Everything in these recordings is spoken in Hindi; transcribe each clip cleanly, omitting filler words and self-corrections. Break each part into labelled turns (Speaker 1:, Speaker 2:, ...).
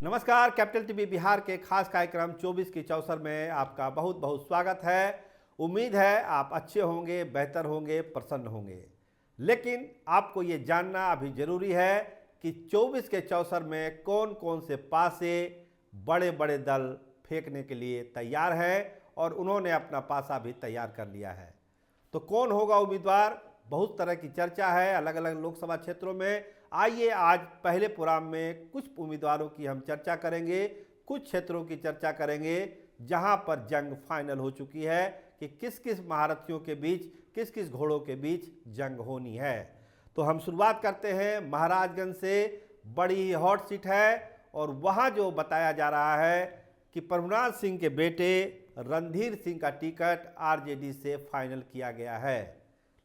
Speaker 1: नमस्कार। कैपिटल टीवी बिहार के खास कार्यक्रम 24 की चौसर में आपका बहुत बहुत स्वागत है। उम्मीद है आप अच्छे होंगे, बेहतर होंगे, प्रसन्न होंगे। लेकिन आपको ये जानना अभी जरूरी है कि 24 के चौसर में कौन कौन से पासे बड़े बड़े दल फेंकने के लिए तैयार हैं और उन्होंने अपना पासा भी तैयार कर लिया है। तो कौन होगा उम्मीदवार, बहुत तरह की चर्चा है अलग अलग लोकसभा क्षेत्रों में। आइए आज पहले प्रोग्राम में कुछ उम्मीदवारों की हम चर्चा करेंगे, कुछ क्षेत्रों की चर्चा करेंगे जहां पर जंग फाइनल हो चुकी है कि किस किस महारथियों के बीच, किस किस घोड़ों के बीच जंग होनी है। तो हम शुरुआत करते हैं महाराजगंज से। बड़ी ही हॉट सीट है और वहां जो बताया जा रहा है कि प्रभुनाथ सिंह के बेटे रणधीर सिंह का टिकट आरजेडी से फाइनल किया गया है।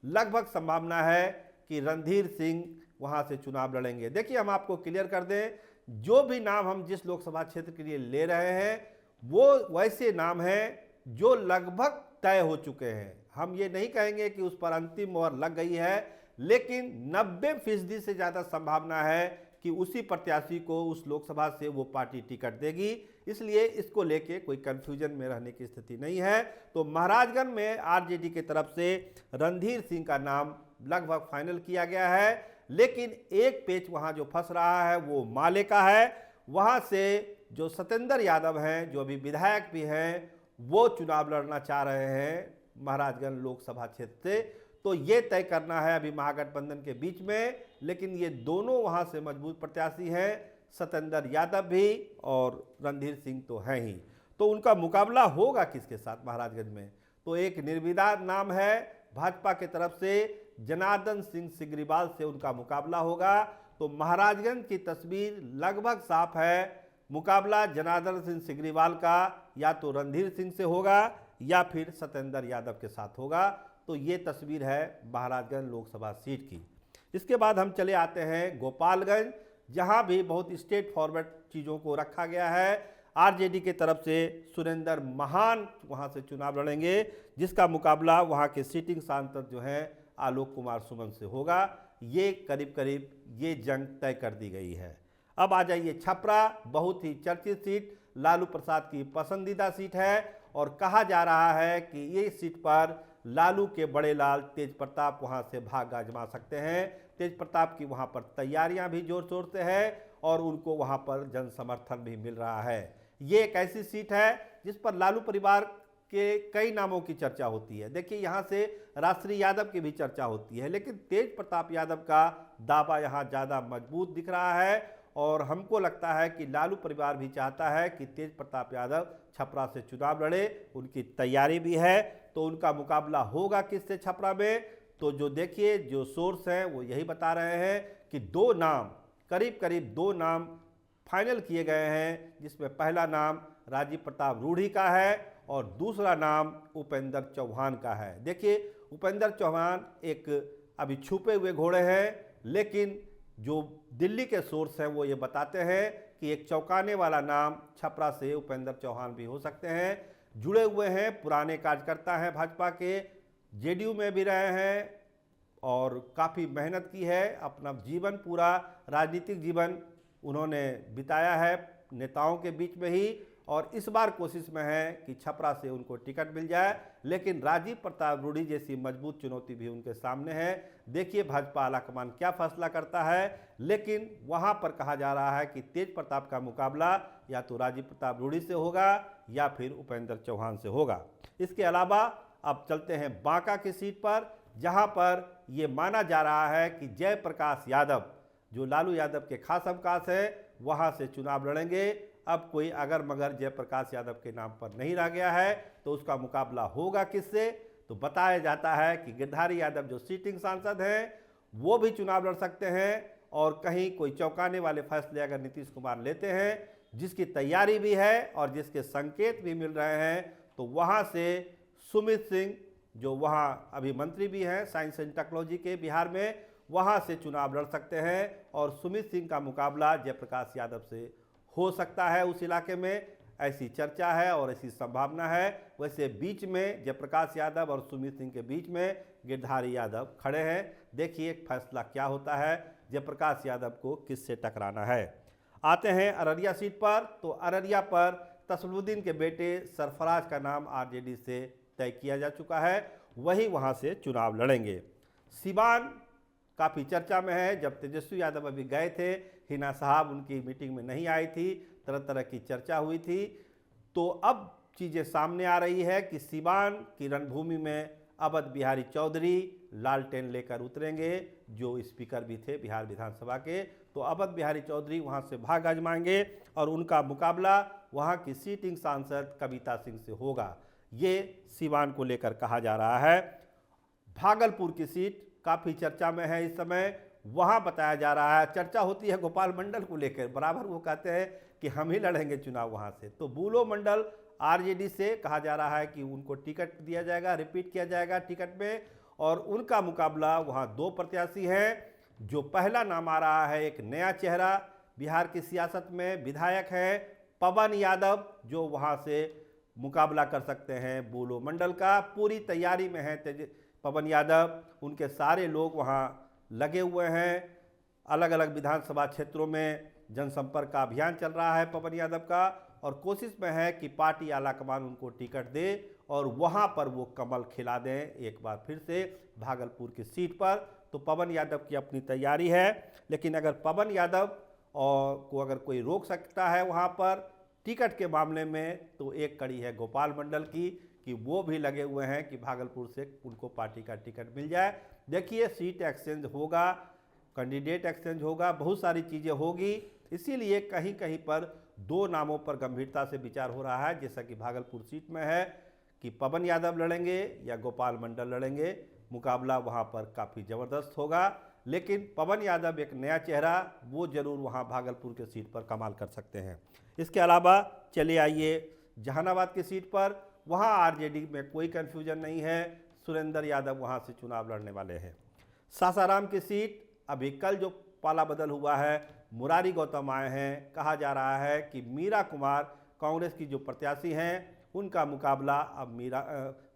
Speaker 1: लगभग संभावना है कि रणधीर सिंह वहां से चुनाव लड़ेंगे। देखिए, हम आपको क्लियर कर दें, जो भी नाम हम जिस लोकसभा क्षेत्र के लिए ले रहे हैं वो वैसे नाम हैं जो लगभग तय हो चुके हैं। हम ये नहीं कहेंगे कि उस पर अंतिम मोहर लग गई है, लेकिन 90% से ज़्यादा संभावना है कि उसी प्रत्याशी को उस लोकसभा से वो पार्टी टिकट देगी। इसलिए इसको लेके कोई कंफ्यूजन में रहने की स्थिति नहीं है। तो महाराजगंज में आरजेडी की तरफ से रणधीर सिंह का नाम लगभग फाइनल किया गया है, लेकिन एक पेच वहां जो फंस रहा है वो माले का है। वहां से जो सत्येंद्र यादव हैं, जो अभी विधायक भी हैं, वो चुनाव लड़ना चाह रहे हैं महाराजगंज लोकसभा क्षेत्र से। तो ये तय करना है अभी महागठबंधन के बीच में, लेकिन ये दोनों वहां से मजबूत प्रत्याशी हैं, सत्येंद्र यादव भी और रणधीर सिंह तो हैं ही। तो उनका मुकाबला होगा किसके साथ महाराजगंज में? तो एक निर्विवाद नाम है, भाजपा की तरफ से जनार्दन सिंह सिग्रीवाल से उनका मुकाबला होगा। तो महाराजगंज की तस्वीर लगभग साफ है। मुकाबला जनार्दन सिंह सिग्रीवाल का या तो रणधीर सिंह से होगा या फिर सत्येंद्र यादव के साथ होगा। तो ये तस्वीर है महाराजगंज लोकसभा सीट की। इसके बाद हम चले आते हैं गोपालगंज, जहां भी बहुत स्ट्रेट फॉरवर्ड चीज़ों को रखा गया है। आरजेडी की तरफ से सुरेंद्र महान वहां से चुनाव लड़ेंगे, जिसका मुकाबला वहां के सिटिंग सांसद जो हैं आलोक कुमार सुमन से होगा। ये करीब करीब ये जंग तय कर दी गई है। अब आ जाइए छपरा, बहुत ही चर्चित सीट, लालू प्रसाद की पसंदीदा सीट है और कहा जा रहा है कि ये सीट पर लालू के बड़े लाल तेज प्रताप वहां से भाग आजमा सकते हैं। तेज प्रताप की वहां पर तैयारियां भी जोर शोर से है और उनको वहां पर जन समर्थन भी मिल रहा है। ये एक ऐसी सीट है जिस पर लालू परिवार के कई नामों की चर्चा होती है। देखिए, यहाँ से राष्ट्रीय यादव की भी चर्चा होती है, लेकिन तेज प्रताप यादव का दावा यहाँ ज़्यादा मजबूत दिख रहा है और हमको लगता है कि लालू परिवार भी चाहता है कि तेज प्रताप यादव छपरा से चुनाव लड़े। उनकी तैयारी भी है। तो उनका मुकाबला होगा किससे छपरा में? तो जो देखिए, जो सोर्स हैं वो यही बता रहे हैं कि दो नाम, करीब करीब दो नाम फाइनल किए गए हैं, जिसमें पहला नाम राजीव प्रताप रूढ़ी का है और दूसरा नाम उपेंद्र चौहान का है। देखिए, उपेंद्र चौहान एक अभी छुपे हुए घोड़े हैं, लेकिन जो दिल्ली के सोर्स हैं वो ये बताते हैं कि एक चौंकाने वाला नाम छपरा से उपेंद्र चौहान भी हो सकते हैं। जुड़े हुए हैं, पुराने कार्यकर्ता हैं भाजपा के, जेडीयू में भी रहे हैं और काफ़ी मेहनत की है। अपना जीवन, पूरा राजनीतिक जीवन उन्होंने बिताया है नेताओं के बीच में ही, और इस बार कोशिश में है कि छपरा से उनको टिकट मिल जाए। लेकिन राजीव प्रताप रूढ़ी जैसी मजबूत चुनौती भी उनके सामने है। देखिए भाजपा आलाकमान क्या फैसला करता है, लेकिन वहां पर कहा जा रहा है कि तेज प्रताप का मुकाबला या तो राजीव प्रताप रूढ़ी से होगा या फिर उपेंद्र चौहान से होगा। इसके अलावा अब चलते हैं बांका की सीट पर, जहां पर यह माना जा रहा है कि जयप्रकाश यादव, जो लालू यादव के खास अवकाश है, वहां से चुनाव लड़ेंगे। अब कोई अगर मगर जयप्रकाश यादव के नाम पर नहीं रह गया है, तो उसका मुकाबला होगा किससे? तो बताया जाता है कि गिरधारी यादव जो सिटिंग सांसद हैं वो भी चुनाव लड़ सकते हैं, और कहीं कोई चौंकाने वाले फैसले अगर नीतीश कुमार लेते हैं, जिसकी तैयारी भी है और जिसके संकेत भी मिल रहे हैं, तो वहाँ से सुमित सिंह, जो वहाँ अभी मंत्री भी हैं साइंस एंड टेक्नोलॉजी के बिहार में, वहाँ से चुनाव लड़ सकते हैं और सुमित सिंह का मुकाबला जयप्रकाश यादव से हो सकता है उस इलाके में। ऐसी चर्चा है और ऐसी संभावना है। वैसे बीच में जयप्रकाश यादव और सुमित सिंह के बीच में गिरधारी यादव खड़े हैं। देखिए फैसला क्या होता है, जयप्रकाश यादव को किससे टकराना है। आते हैं अररिया सीट पर, तो अररिया पर तसलीमुद्दीन के बेटे सरफराज का नाम आरजेडी से तय किया जा चुका है, वही वहां से चुनाव लड़ेंगे। सिवान काफ़ी चर्चा में है। जब तेजस्वी यादव अभी गए थे, हिना साहब उनकी मीटिंग में नहीं आई थी, तरह तरह की चर्चा हुई थी, तो अब चीज़ें सामने आ रही है कि सिवान की रणभूमि में अवध बिहारी चौधरी लालटेन लेकर उतरेंगे, जो स्पीकर भी थे बिहार विधानसभा के। तो अवध बिहारी चौधरी वहां से भाग आजमाएंगे और उनका मुकाबला वहां की सीटिंग सांसद कविता सिंह से होगा। ये सिवान को लेकर कहा जा रहा है। भागलपुर की सीट काफ़ी चर्चा में है इस समय। वहां बताया जा रहा है, चर्चा होती है गोपाल मंडल को लेकर, बराबर वो कहते हैं कि हम ही लड़ेंगे चुनाव वहां से। तो बुलो मंडल आरजेडी से कहा जा रहा है कि उनको टिकट दिया जाएगा, रिपीट किया जाएगा टिकट में, और उनका मुकाबला वहां दो प्रत्याशी हैं। जो पहला नाम आ रहा है, एक नया चेहरा बिहार की सियासत में, विधायक है पवन यादव, जो वहां से मुकाबला कर सकते हैं बुलो मंडल का। पूरी तैयारी में है पवन यादव, उनके सारे लोग वहां लगे हुए हैं। अलग अलग विधानसभा क्षेत्रों में जनसंपर्क का अभियान चल रहा है पवन यादव का, और कोशिश में है कि पार्टी आलाकमान उनको टिकट दे और वहां पर वो कमल खिला दें एक बार फिर से भागलपुर की सीट पर। तो पवन यादव की अपनी तैयारी है, लेकिन अगर पवन यादव को अगर कोई रोक सकता है वहां पर टिकट के मामले में, तो एक कड़ी है गोपाल मंडल की, कि वो भी लगे हुए हैं कि भागलपुर से उनको पार्टी का टिकट मिल जाए। देखिए, सीट एक्सचेंज होगा, कैंडिडेट एक्सचेंज होगा, बहुत सारी चीज़ें होगी, इसीलिए कहीं कहीं पर दो नामों पर गंभीरता से विचार हो रहा है। जैसा कि भागलपुर सीट में है कि पवन यादव लड़ेंगे या गोपाल मंडल लड़ेंगे, मुकाबला वहां पर काफ़ी ज़बरदस्त होगा। लेकिन पवन यादव एक नया चेहरा, वो जरूर वहां भागलपुर के सीट पर कमाल कर सकते हैं। इसके अलावा चलिए आइए जहानाबाद की सीट पर, वहां आरजेडी में कोई कन्फ्यूजन नहीं है, सुरेंद्र यादव वहां से चुनाव लड़ने वाले हैं। सासाराम की सीट, अभी कल जो पाला बदल हुआ है, मुरारी गौतम आए हैं। कहा जा रहा है कि मीरा कुमार कांग्रेस की जो प्रत्याशी हैं, उनका मुकाबला अब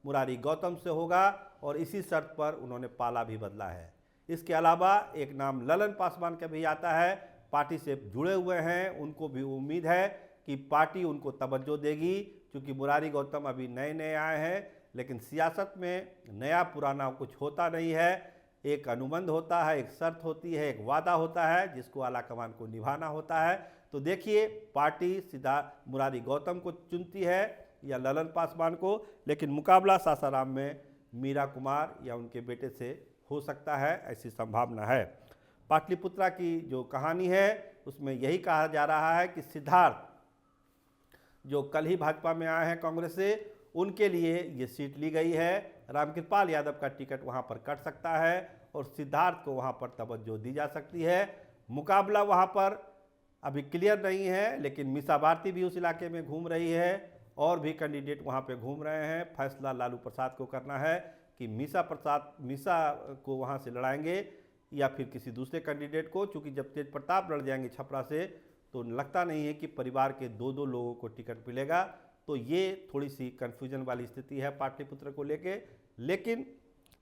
Speaker 1: मुरारी गौतम से होगा, और इसी शर्त पर उन्होंने पाला भी बदला है। इसके अलावा एक नाम ललन पासवान का भी आता है, पार्टी से जुड़े हुए हैं, उनको भी उम्मीद है कि पार्टी उनको तवज्जो देगी, क्योंकि मुरारी गौतम अभी नए नए आए हैं। लेकिन सियासत में नया पुराना कुछ होता नहीं है, एक अनुबंध होता है, एक शर्त होती है, एक वादा होता है, जिसको आलाकमान को निभाना होता है। तो देखिए, पार्टी सीधा मुरारी गौतम को चुनती है या ललन पासवान को, लेकिन मुकाबला सासाराम में मीरा कुमार या उनके बेटे से हो सकता है, ऐसी संभावना है। पाटलिपुत्रा की जो कहानी है, उसमें यही कहा जा रहा है कि सिद्धार्थ, जो कल ही भाजपा में आए हैं कांग्रेस से, उनके लिए ये सीट ली गई है। रामकृपाल यादव का टिकट वहां पर कट सकता है और सिद्धार्थ को वहां पर तवज्जो दी जा सकती है। मुकाबला वहां पर अभी क्लियर नहीं है, लेकिन मीसा भारती भी उस इलाके में घूम रही है, और भी कैंडिडेट वहां पे घूम रहे हैं। फैसला लालू प्रसाद को करना है कि मीसा को वहां से लड़ाएंगे या फिर किसी दूसरे कैंडिडेट को। चूँकि जब तेज प्रताप लड़ जाएंगे छपरा से, तो लगता नहीं है कि परिवार के दो दो लोगों को टिकट मिलेगा। तो ये थोड़ी सी कन्फ्यूजन वाली स्थिति है पाटलिपुत्र को लेके। लेकिन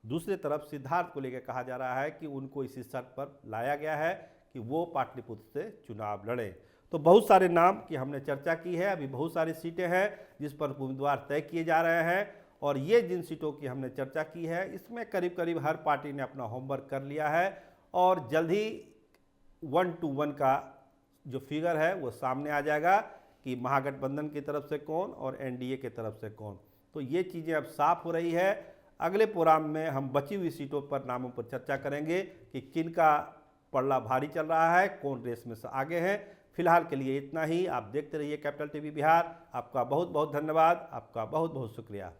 Speaker 1: दूसरी तरफ सिद्धार्थ को लेकर कहा जा रहा है कि उनको इसी शर्त पर लाया गया है कि वो पाटलिपुत्र से चुनाव लड़ें। तो बहुत सारे नाम की हमने चर्चा की है, अभी बहुत सारी सीटें हैं जिस पर उम्मीदवार तय किए जा रहे हैं, और ये जिन सीटों की हमने चर्चा की है, इसमें करीब करीब हर पार्टी ने अपना होमवर्क कर लिया है, और जल्द ही 1 to 1 का जो फिगर है वो सामने आ जाएगा कि महागठबंधन की तरफ से कौन और एनडीए की तरफ से कौन। तो ये चीज़ें अब साफ हो रही है। अगले प्रोग्राम में हम बची हुई सीटों पर नामों पर चर्चा करेंगे कि किन का पल्ला भारी चल रहा है, कौन रेस में से आगे हैं। फिलहाल के लिए इतना ही। आप देखते रहिए कैपिटल टीवी बिहार। आपका बहुत बहुत धन्यवाद, आपका बहुत बहुत शुक्रिया।